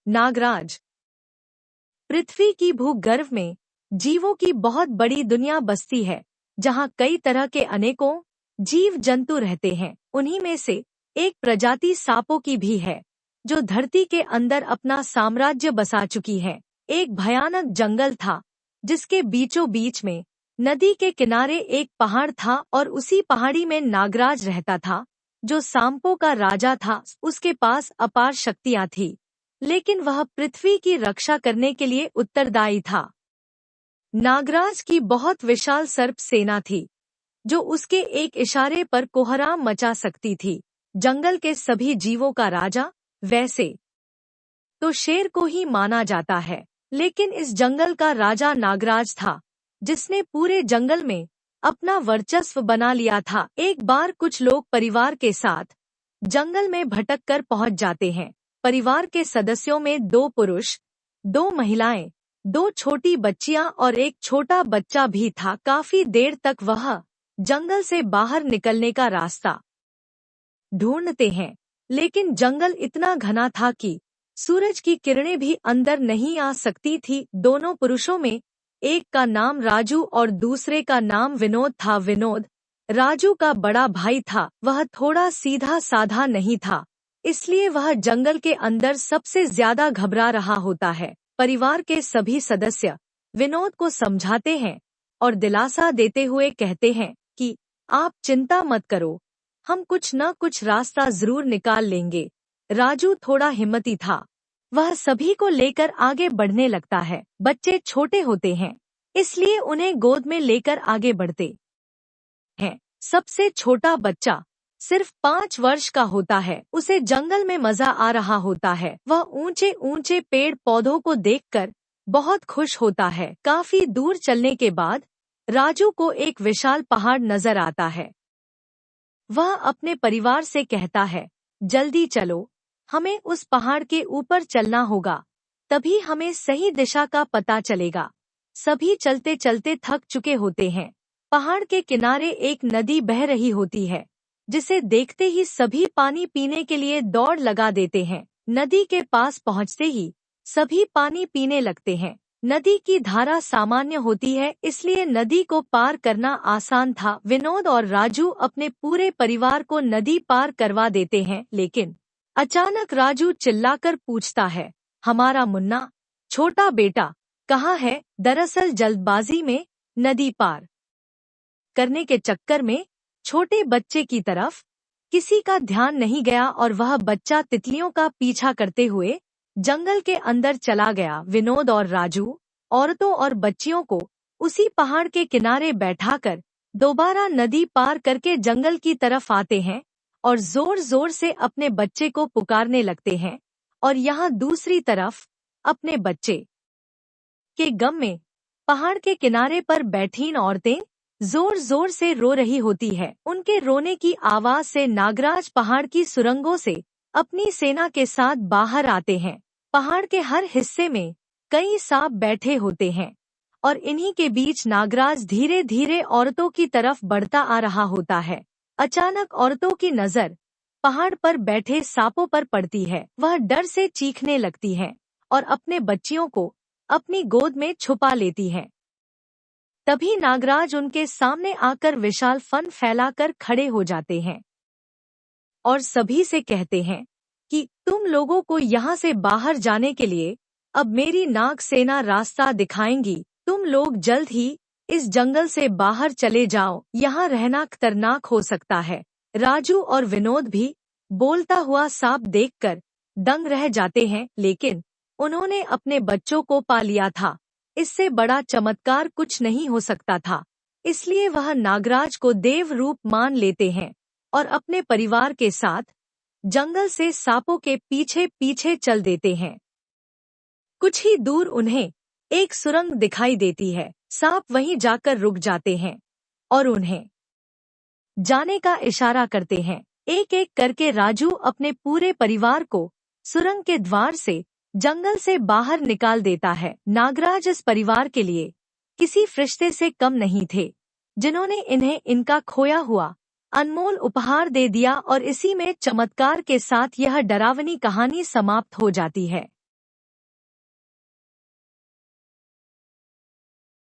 नागराज। पृथ्वी की भूगर्भ में जीवों की बहुत बड़ी दुनिया बसती है, जहाँ कई तरह के अनेकों जीव जंतु रहते हैं। उन्हीं में से एक प्रजाति सांपों की भी है, जो धरती के अंदर अपना साम्राज्य बसा चुकी है। एक भयानक जंगल था, जिसके बीचों बीच में नदी के किनारे एक पहाड़ था और उसी पहाड़ी में नागराज रहता था, जो सांपों का राजा था। उसके पास अपार शक्तियां थी, लेकिन वह पृथ्वी की रक्षा करने के लिए उत्तरदायी था। नागराज की बहुत विशाल सर्प सेना थी, जो उसके एक इशारे पर कोहराम मचा सकती थी। जंगल के सभी जीवों का राजा वैसे तो शेर को ही माना जाता है, लेकिन इस जंगल का राजा नागराज था, जिसने पूरे जंगल में अपना वर्चस्व बना लिया था। एक बार कुछ लोग परिवार के साथ जंगल में भटक कर पहुंच जाते हैं। परिवार के सदस्यों में 2 पुरुष, 2 महिलाएं, 2 छोटी बच्चियां और एक छोटा बच्चा भी था। काफी देर तक वह जंगल से बाहर निकलने का रास्ता ढूंढते हैं, लेकिन जंगल इतना घना था कि सूरज की किरणें भी अंदर नहीं आ सकती थी। दोनों पुरुषों में एक का नाम राजू और दूसरे का नाम विनोद था। विनोद राजू का बड़ा भाई था। वह थोड़ा सीधा साधा नहीं था, इसलिए वह जंगल के अंदर सबसे ज्यादा घबरा रहा होता है। परिवार के सभी सदस्य विनोद को समझाते हैं और दिलासा देते हुए कहते हैं कि आप चिंता मत करो, हम कुछ न कुछ रास्ता जरूर निकाल लेंगे। राजू थोड़ा हिम्मती था, वह सभी को लेकर आगे बढ़ने लगता है। बच्चे छोटे होते हैं, इसलिए उन्हें गोद में लेकर आगे बढ़ते हैं। सबसे छोटा बच्चा सिर्फ 5 वर्ष का होता है। उसे जंगल में मजा आ रहा होता है। वह ऊंचे ऊंचे पेड़ पौधों को देखकर बहुत खुश होता है। काफी दूर चलने के बाद राजू को एक विशाल पहाड़ नजर आता है। वह अपने परिवार से कहता है, जल्दी चलो, हमें उस पहाड़ के ऊपर चलना होगा, तभी हमें सही दिशा का पता चलेगा। सभी चलते चलते थक चुके होते हैं। पहाड़ के किनारे एक नदी बह रही होती है, जिसे देखते ही सभी पानी पीने के लिए दौड़ लगा देते हैं। नदी के पास पहुंचते ही सभी पानी पीने लगते हैं। नदी की धारा सामान्य होती है, इसलिए नदी को पार करना आसान था। विनोद और राजू अपने पूरे परिवार को नदी पार करवा देते हैं, लेकिन अचानक राजू चिल्लाकर पूछता है, हमारा मुन्ना, छोटा बेटा कहाँ है? दरअसल जल्दबाजी में नदी पार करने के चक्कर में छोटे बच्चे की तरफ किसी का ध्यान नहीं गया और वह बच्चा तितलियों का पीछा करते हुए जंगल के अंदर चला गया। विनोद और राजू औरतों और बच्चियों को उसी पहाड़ के किनारे बैठाकर दोबारा नदी पार करके जंगल की तरफ आते हैं और जोर जोर से अपने बच्चे को पुकारने लगते हैं। और यहाँ दूसरी तरफ अपने बच्चे के गम में पहाड़ के किनारे पर बैठी औरतें जोर जोर से रो रही होती है। उनके रोने की आवाज से नागराज पहाड़ की सुरंगों से अपनी सेना के साथ बाहर आते हैं। पहाड़ के हर हिस्से में कई सांप बैठे होते हैं और इन्हीं के बीच नागराज धीरे धीरे औरतों की तरफ बढ़ता आ रहा होता है। अचानक औरतों की नजर पहाड़ पर बैठे सांपों पर पड़ती है। वह डर से चीखने लगती हैं और अपने बच्चियों को अपनी गोद में छुपा लेती हैं। तभी नागराज उनके सामने आकर विशाल फन फैलाकर खड़े हो जाते हैं और सभी से कहते हैं कि तुम लोगों को यहाँ से बाहर जाने के लिए अब मेरी नाग सेना रास्ता दिखाएंगी। तुम लोग जल्द ही इस जंगल से बाहर चले जाओ, यहाँ रहना खतरनाक हो सकता है। राजू और विनोद भी बोलता हुआ सांप देखकर दंग रह जाते हैं, लेकिन उन्होंने अपने बच्चों को पा लिया था। इससे बड़ा चमत्कार कुछ नहीं हो सकता था, इसलिए वह नागराज को देव रूप मान लेते हैं और अपने परिवार के साथ जंगल से सांपों के पीछे पीछे चल देते हैं। कुछ ही दूर उन्हें एक सुरंग दिखाई देती है। सांप वहीं जाकर रुक जाते हैं और उन्हें जाने का इशारा करते हैं। एक एक करके राजू अपने पूरे परिवार को सुरंग के द्वार से जंगल से बाहर निकाल देता है। नागराज इस परिवार के लिए किसी फरिश्ते से कम नहीं थे, जिन्होंने इन्हें इनका खोया हुआ अनमोल उपहार दे दिया और इसी में चमत्कार के साथ यह डरावनी कहानी समाप्त हो जाती है।